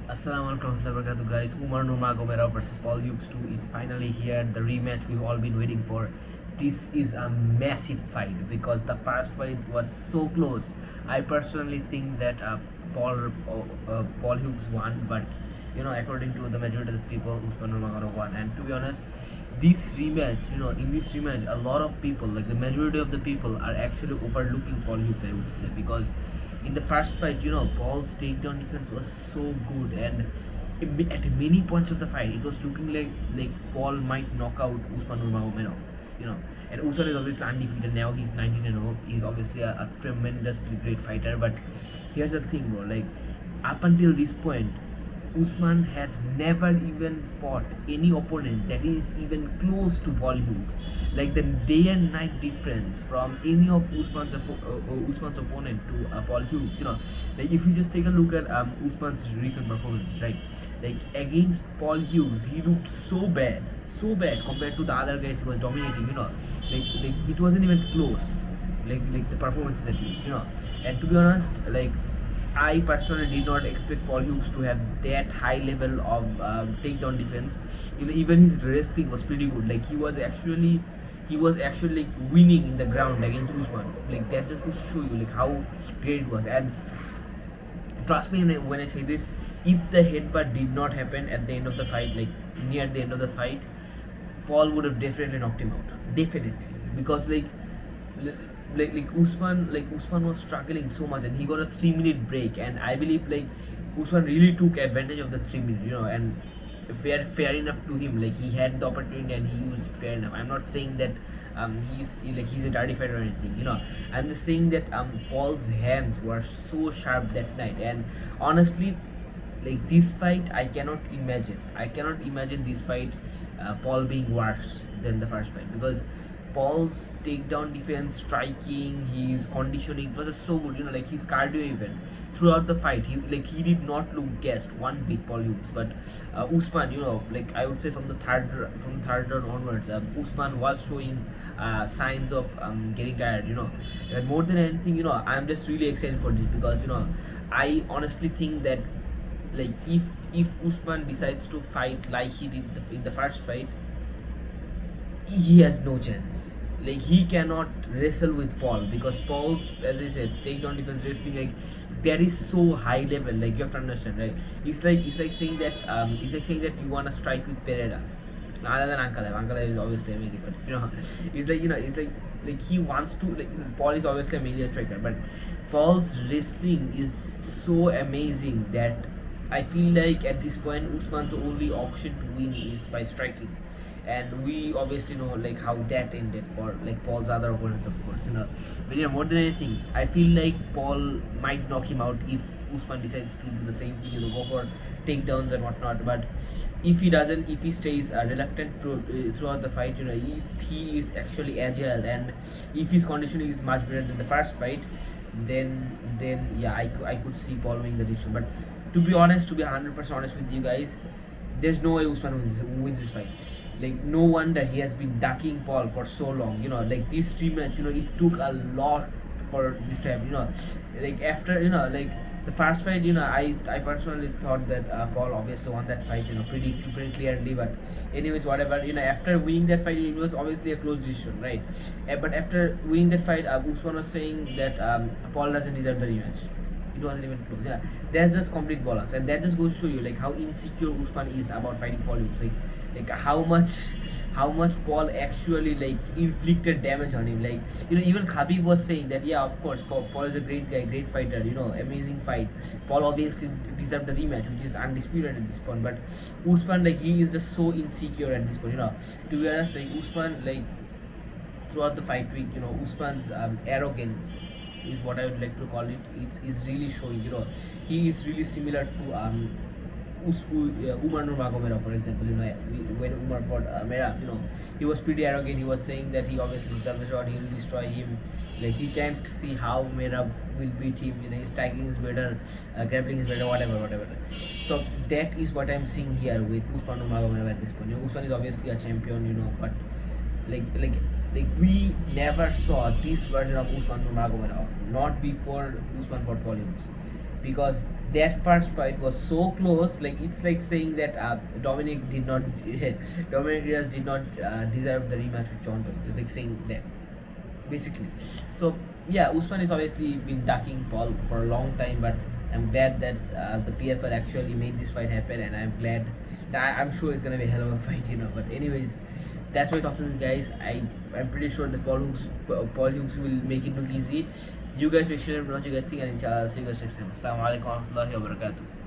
Assalamu alaikum warahmatullahi wabarakatuh, guys. Usman Nurmagomedov versus Paul Hughes 2 is finally here. The rematch we've all been waiting for. This is a massive fight because the first fight was so close. I personally think that Paul Hughes won, but according to the majority of the people, Usman Nurmagomedov won. And to be honest, this rematch, in this rematch, a lot of people, like the majority of the people, are actually overlooking Paul Hughes, I would say, because in the first fight, Paul's takedown defense was so good, and at many points of the fight, it was looking like Paul might knock out Usman Nurmagomedov. And Usman is obviously undefeated now. He's 19-0. He's obviously a tremendously great fighter. But here's the thing, bro. Like up until this point, Usman has never even fought any opponent that is even close to Paul Hughes. Like the day and night difference from any of Usman's opponent to Paul Hughes. Like if you just take a look at Usman's recent performance, right? Like against Paul Hughes, he looked so bad compared to the other guys he was dominating. Like it wasn't even close. Like the performances at least. And to be honest, like I personally did not expect Paul Hughes to have that high level of takedown defense. Even his wrestling was pretty good. Like he was actually like winning in the ground against Usman. Like that just goes to show you like how great it was. And trust me when I say this, if the headbutt did not happen at the end of the fight, like near the end of the fight, Paul would have definitely knocked him out. Definitely, because Usman was struggling so much, and he got a 3 minute break, and I believe like Usman really took advantage of the 3 minutes, and fair enough to him. Like he had the opportunity and he used it fair enough. I'm not saying that he's a dirty fighter or anything. I'm just saying that Paul's hands were so sharp that night, and honestly, like this fight, I cannot imagine this fight, Paul being worse than the first fight, because Paul's takedown defense, striking, his conditioning, it was just so good. Like his cardio even throughout the fight, he did not look gassed one bit, Paul Hughes. But Usman, like I would say from the third round onwards, Usman was showing signs of getting tired. And more than anything, I'm just really excited for this because I honestly think that like if Usman decides to fight like he did in the first fight, he has no chance. Like he cannot wrestle with Paul because Paul's, as I said, takedown defense wrestling, like that is so high level. Like you have to understand, right? It's like saying that you wanna strike with Pereira. Other than Ankalaev. Ankalaev is obviously amazing, but it's like he wants to, like Paul is obviously a major striker, but Paul's wrestling is so amazing that I feel like at this point Usman's only option to win is by striking. And we obviously know like how that ended for like Paul's other opponents, of course. But more than anything, I feel like Paul might knock him out if Usman decides to do the same thing, go for takedowns and whatnot. But if he doesn't, if he stays reluctant throughout the fight, if he is actually agile and if his conditioning is much better than the first fight, then yeah, I could see Paul winning the decision. But to be 100% honest with you guys, there's no way Usman wins this fight. Like no wonder he has been ducking Paul for so long. Like this rematch, it took a lot for this time. Like after like the first fight, I personally thought that Paul obviously won that fight, pretty clearly. But anyways, whatever. After winning that fight, it was obviously a close decision, right? But after winning that fight, Usman was saying that Paul doesn't deserve the rematch. It wasn't even close. Yeah, that's just complete balance, and that just goes to show you like how insecure Usman is about fighting Paul Hughes. Like how much Paul actually like inflicted damage on him. Like even Khabib was saying that yeah, of course Paul is a great guy, great fighter. Amazing fight. Paul obviously deserved the rematch, which is undisputed at this point. But Usman, like he is just so insecure at this point. To be honest, like Usman, like throughout the fight week, Usman's arrogance is what I would like to call it. It's really showing. He is really similar to Umar Nurmagomedov, for example. When Umar fought Merab, he was pretty arrogant. He was saying that he obviously deserves the shot. He will destroy him. Like he can't see how Merab will beat him. His striking is better, grappling is better, whatever. So that is what I'm seeing here with Usman Nurmagomedov at this point. Usman is obviously a champion, but like we never saw this version of Usman Nurmagomedov, not before Usman fought Paul Hughes, because that first fight was so close. Like it's like saying that Dominic did not, Dominic Diaz did not deserve the rematch with John Jones. It's like saying that basically. So yeah, Usman is obviously been ducking Paul for a long time, but I'm glad that the PFL actually made this fight happen, and I'm glad that I'm sure it's gonna be a hell of a fight, you know. But anyways, that's my thoughts on this, guys. I'm pretty sure that Paul Hughes will make it look easy. You guys make sure to know what you guys think, and inshallah, I'll see you guys next time. Assalamu alaikum warahmatullahi wabarakatuh.